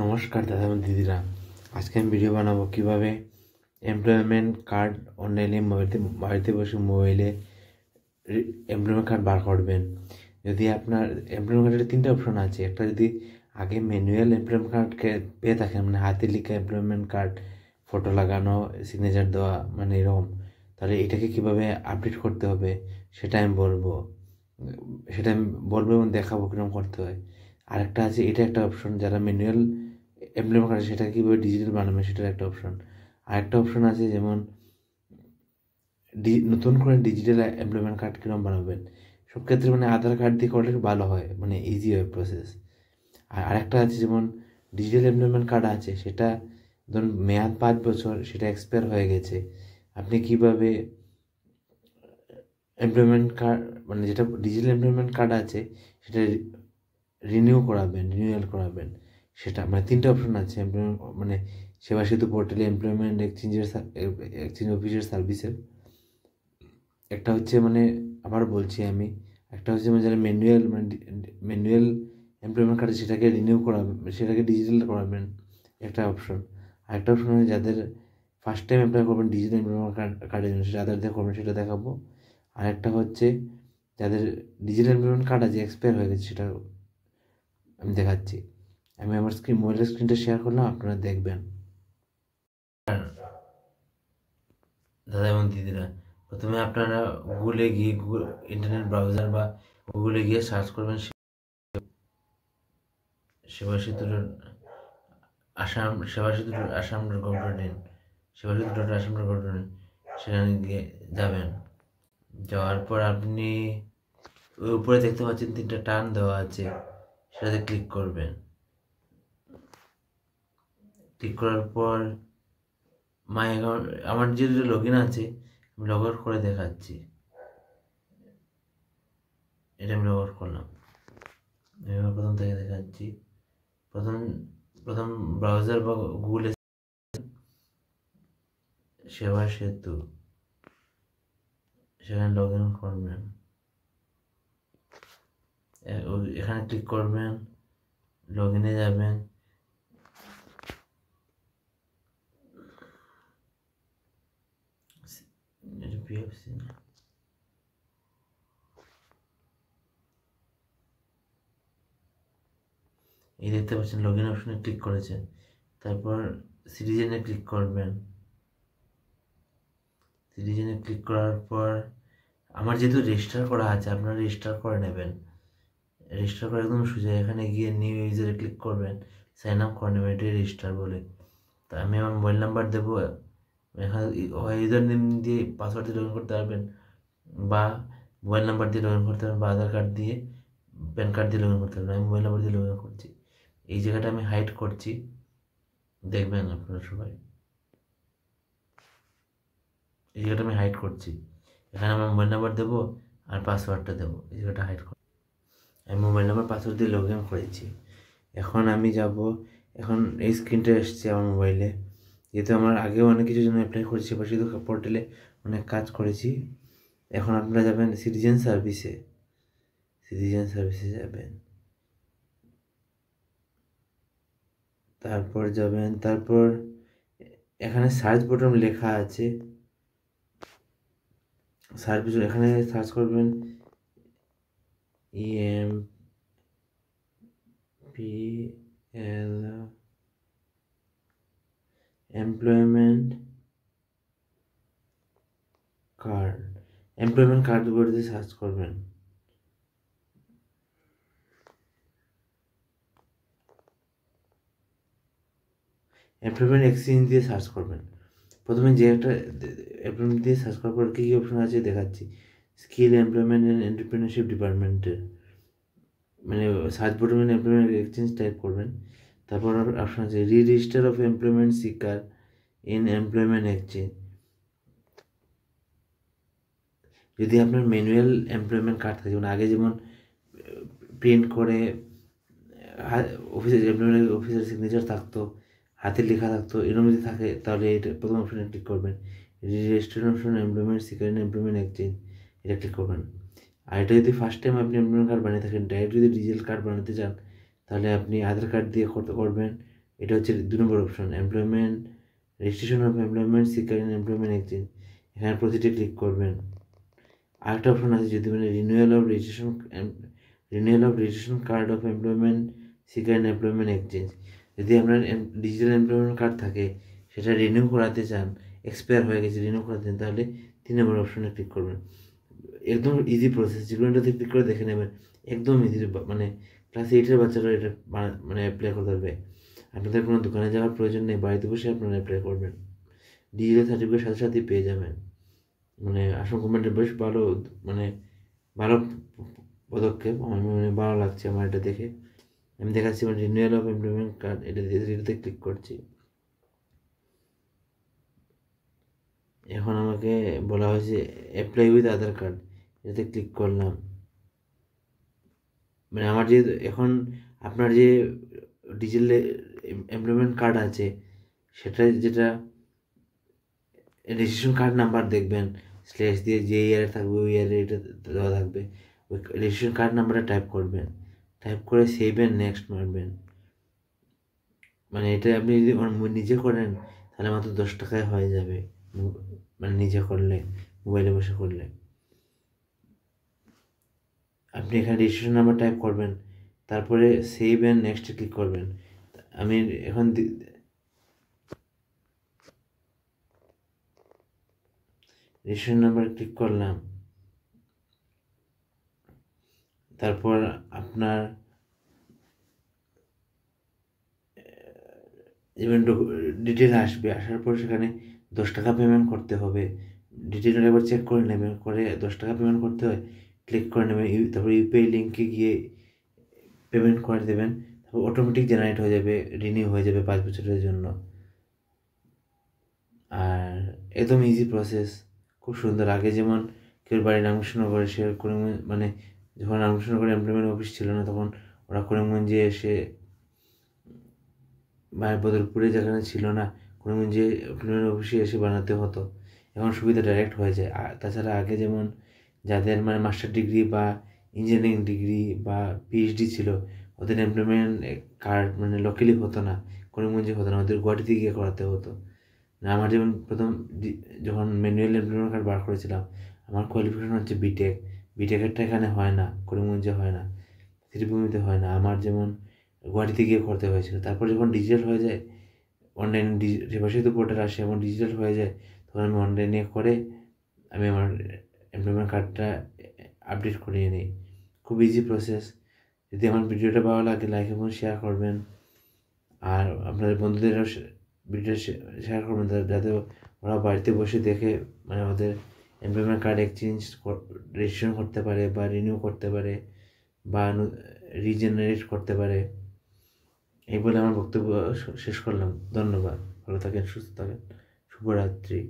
নমস্কার দাদা এবং দিদিরা, আজকে আমি ভিডিও বানাবো কিভাবে এমপ্লয়মেন্ট কার্ড অনলাইনে বাড়িতে বসে মোবাইলে এমপ্লয়মেন্ট কার্ড বার করবেন। যদি আপনার এমপ্লয়মেন্ট কার্ডের তিনটে অপশন আছে। একটা যদি আগে ম্যানুয়াল এমপ্লয়মেন্ট কার্ড পেয়ে থাকেন, মানে হাতে লিখা এমপ্লয়মেন্ট কার্ড, ফটো লাগানো, সিগনেচার দেওয়া, মানে এরকম, তাহলে এটাকে কিভাবে আপডেট করতে হবে সেটা আমি বলবো এবং দেখাবো কিরকম করতে হয়। আরেকটা আছে, এটা একটা অপশন, যারা ম্যানুয়াল এমপ্লয়মেন্ট কার্ড সেটা কীভাবে ডিজিটাল বানাবে সেটার একটা অপশন। আরেকটা অপশন আছে যেমন নতুন করে ডিজিটাল এমপ্লয়মেন্ট কার্ড কীরকম বানাবেন। সব ক্ষেত্রে মানে আধার কার্ড দিয়ে করলে ভালো হয়, মানে ইজি হয় প্রসেস। আর আরেকটা আছে যেমন ডিজিটাল এমপ্লয়মেন্ট কার্ড আছে, সেটা ধরুন মেয়াদ 5 বছর, সেটা এক্সপায়ার হয়ে গেছে। আপনি কিভাবে এমপ্লয়মেন্ট কার্ড, মানে যেটা ডিজিটাল এমপ্লয়মেন্ট কার্ড আছে সেটা রিনিউয়াল করাবেন, সেটা মানে তিনটে অপশন আছে মানে সেবা সেতু পোর্টালে এমপ্লয়মেন্ট এক্সচেঞ্জ অফিসের সার্ভিসের। একটা হচ্ছে, মানে আবার বলছি আমি, একটা হচ্ছে মানে যারা ম্যানুয়াল এমপ্লয়মেন্ট কার্ড সেটাকে রিনিউ করাবেন, সেটাকে ডিজিটাল করাবেন, একটা অপশন। আরেকটা অপশন হচ্ছে যাদের ফার্স্ট টাইম অ্যাপ্লাই করবেন ডিজিটাল এমপ্লয়মেন্ট কার্ডের জন্য, যাদের দিয়ে করবেন সেটা দেখাবো। আরেকটা হচ্ছে যাদের ডিজিটাল এমপ্লয়মেন্ট কার্ড আছে এক্সপায়ার হয়ে গেছে, সেটা আমি দেখাচ্ছি। আমি আমার মোবাইলের স্ক্রিনটা শেয়ার করলাম, আপনারা দেখবেন। দাদা এবং দিদিরা, প্রথমে আপনারা গুগলে গিয়ে ইন্টারনেট ব্রাউজার বা গুগলে গিয়ে সার্চ করবেন সেবা সেতু asamsebasetu.assam.gov.in, sebasetu.assam.gov.in, সেখানে গিয়ে যাবেন। যাওয়ার পর আপনি ওই উপরে দেখতে পাচ্ছেন 3টা টার্ন দেওয়া আছে, সেটাতে ক্লিক করবেন। ক্লিক করার পর মাই অ্যাকাউন্ট, আমার যে লগ ইন আছে আমি লগ আউট করে দেখাচ্ছি। এটা আমি লগ আউট করলাম, আমি প্রথম থেকে দেখাচ্ছি। প্রথম ব্রাউজার বা গুগলে সেবা সেতু, সেখানে লগ ইন করবেন। এখানে ক্লিক করবেন, লগ ইনে যাবেন। এই দেখতে পাচ্ছেন লগ ইন অপশনে ক্লিক করেছেন। তারপর সিটিজেনে ক্লিক করবেন। সিটিজেনে ক্লিক করার পর আমার যেহেতু রেজিস্টার করা আছে, আপনারা রেজিস্টার করে নেবেন। রেজিস্টার করে একদম সোজা এখানে গিয়ে নিউ ইউজারে ক্লিক করবেন, সাইন আপ করে নেবেন, এটাই রেজিস্টার বলে। তা আমি আমার মোবাইল নাম্বার দেবো, এখানে হয় ইউজার নেম দিয়ে পাসওয়ার্ড দিয়ে লগ ইন করতে পারবেন, বা মোবাইল নাম্বার দিয়ে লগ ইন করতে পারবেন, বা আধার কার্ড দিয়ে, প্যান কার্ড দিয়ে লগ ইন করতে পারবেন। আমি মোবাইল নাম্বার দিয়ে লগ ইন করছি। এই জায়গাটা আমি হাইড করছি, দেখবেন আপনারা সবাই। এই জায়গাটা আমি হাইড করছি, এখানে আমার মোবাইল নাম্বার দেবো আর পাসওয়ার্ডটা দেবো, এই জায়গাটা হাইড করছি। আমি মোবাইল নাম্বার পাসওয়ার্ড দিয়ে লগ ইন করেছি। এখন আমি যাব, এখন এই স্ক্রিনটা এসছে আমার মোবাইলে। যেহেতু আমার আগেও অনেক কিছু জন্য অ্যাপ্লাই করেছি বা শুধু পোর্টালে অনেক কাজ করেছি। এখন আপনারা যাবেন সিটিজেন সার্ভিসে যাবেন। তারপর এখানে সার্চ বটন লেখা আছে, এখানে সার্চ করবেন EMPL এমপ্লয়মেন্ট কার্ড বলে সার্চ করবেন। এমপ্লয়মেন্ট এক্সচেঞ্জ দিয়ে সার্চ করবেন। প্রথমে যে একটা এমপ্লয়মেন্ট দিয়ে সার্চ করার পর কী কী অপশন আছে দেখাচ্ছি। স্কিল এমপ্লয়মেন্ট অ্যান্ড এন্টারপ্রেনারশিপ ডিপার্টমেন্টের, মানে সার্চ বটনে এমপ্লয়মেন্ট এক্সচেঞ্জ টাইপ করবেন। তারপর অপশন আছে register of employment seeker in employment exchange. যদি আপনার ম্যানুয়াল এমপ্লয়মেন্ট কার্ড থাকে, যেমন আগে যেমন প্রিন্ট করে অফিসের সিগনেচার থাকতো, হাতের লেখা থাকতো, এরকম যদি থাকে তাহলে এটা প্রথম অপশনে ক্লিক করবেন। Registration option employment seeker in employment exchange, এটা ক্লিক করবেন। আর এটা যদি ফার্স্ট টাইম আপনি এমপ্লয়মেন্ট কার্ড বানিয়ে থাকেন, ডাইরেক্ট যদি ডিজিটাল কার্ড বানাতে চান, তাহলে আপনি আধার কার্ড দিয়ে করবেন, এটা হচ্ছে 2 নম্বর option, employment registration of employment seeker in employment exchange. এখানে প্রতিটি ক্লিক করবেন। আরেকটা অপশন আছে যদি মানে renewal of registration card of employment seeker in employment exchange. যদি আপনার ডিজিটাল এমপ্লয়মেন্ট কার্ড থাকে, সেটা রিনিউ করাতে চান, এক্সপায়ার হয়ে গেছে, রিনিউ করাতে চান, তাহলে 3 নম্বর অপশনে ক্লিক করবেন। একদম ইজি প্রসেস, যেগুলোটাতে ক্লিক করে দেখে নেবেন, একদম ইজি। মানে ক্লাস 8-এর বাচ্চারা এটা মানে অ্যাপ্লাই করতে পারবে। আপনাদের কোনো দোকানে যাওয়ার প্রয়োজন নেই, বাড়িতে বসে আপনারা অ্যাপ্লাই করবেন, ডিজিটাল সার্টিফিকেট সাথে সাথেই পেয়ে যাবেন। মানে আসাম গভর্নমেন্টের বেশ ভালো, মানে ভালো পদক্ষেপ। আমার মানে ভালো লাগছে আমার এটা দেখে। আমি দেখাচ্ছি মানে রিনিউয়াল অফ এমপ্লয়মেন্ট কার্ড, এটাতে ক্লিক করছি। এখন আমাকে বলা হয়েছে অ্যাপ্লাই উইথ আধার কার্ড, এটাতে ক্লিক করলাম। মানে আমার যে এখন আপনার যে ডিজিটাল এমপ্লয়মেন্ট কার্ড আছে, সেটা যেটা রেজিস্ট্রেশন কার্ড নাম্বার দেখবেন, স্ল্যাশ দিয়ে যে ইয়ারে থাকবে ওই ইয়ারে এটা দেওয়া থাকবে, ওই রেজিস্ট্রেশন কার্ড নাম্বারটা টাইপ করবেন, টাইপ করে সেভ অ্যান্ড নেক্সট মারবেন। মানে এটা আপনি যদি নিজে করেন তাহলে মাত্র 10 টাকায় হয়ে যাবে, মানে নিজে করলে, মোবাইলে বসে করলে। আপনি এখানে রেজিস্ট্রেশন নাম্বার টাইপ করবেন, তারপরে সেভ অ্যান্ড নেক্সটে ক্লিক করবেন। আমি এখন রেজিস্ট্রেশন নাম্বার ক্লিক করলাম। তারপর আপনার ইভেন্ট ডিটেল আসবে, আসার পর সেখানে 10 টাকা পেমেন্ট করতে হবে। ডিটেলটা একবার চেক করে নেবেন, করে 10 টাকা পেমেন্ট করতে হয়, ক্লিক করে নেবেন। তারপর ইউপিআই লিঙ্কে গিয়ে পেমেন্ট করে দেবেন, তারপর অটোমেটিক জেনারেট হয়ে যাবে, রিনিউ হয়ে যাবে 5 বছরের জন্য। আর একদম ইজি প্রসেস, খুব সুন্দর। আগে যেমন কেউ বাড়ি রামকৃষ্ণনগরে, সে করিমগঞ্জ, মানে যখন রামকৃষ্ণনগরে এমপ্লয়মেন্ট অফিস ছিল না, তখন ওরা করিমগঞ্জে এসে বা বদরপুরে যেখানে ছিল না, করিমগঞ্জে এমপ্লয়মেন্ট অফিসে এসে বানাতে হতো। এখন সুবিধা ডাইরেক্ট হয়ে যায়। আর তাছাড়া আগে যেমন যাদের মানে মাস্টার ডিগ্রি বা ইঞ্জিনিয়ারিং ডিগ্রি বা পিএইচডি ছিল, ওদের এমপ্লয়মেন্ট কার্ড মানে লোকালি হতো না, করিমগঞ্জে হতো না, ওদের গুয়াহাটিতে গিয়ে করাতে হতো। না, আমার যেমন প্রথম যখন ম্যানুয়াল এমপ্লয়মেন্ট কার্ড বার করেছিলাম, আমার কোয়ালিফিকেশন হচ্ছে বিটেক। বিটেকেরটা এখানে হয় না, করিমগঞ্জে হয় না, ত্রিভূমিতে হয় না। আমার যেমন গুয়াহাটিতে গিয়ে করতে হয়েছিল। তারপর যখন ডিজিটাল হয়ে যায়, অনলাইন সেবাসেতু পোর্টাল আসে এবং ডিজিটাল হয়ে যায়, তখন আমি অনলাইনে করে আমি আমার এমপ্লয়মেন্ট কার্ডটা আপডেট করিয়ে নিই। খুব ইজি প্রসেস। যদি আমার ভিডিওটা ভালো লাগে, লাইক এবং শেয়ার করবেন। আর আপনাদের বন্ধুদেরও ভিডিও শেয়ার করবেন, যাতে ওরা বাড়িতে বসে দেখে মানে ওদের এমপ্লয়মেন্ট কার্ড এক্সচেঞ্জ রেজিস্ট্রেশন করতে পারে, বা রিনিউ করতে পারে, বা রিজেনারেট করতে পারে। এই বলে আমার বক্তব্য শেষ করলাম। ধন্যবাদ। ভালো থাকেন, সুস্থ থাকেন, শুভরাত্রি।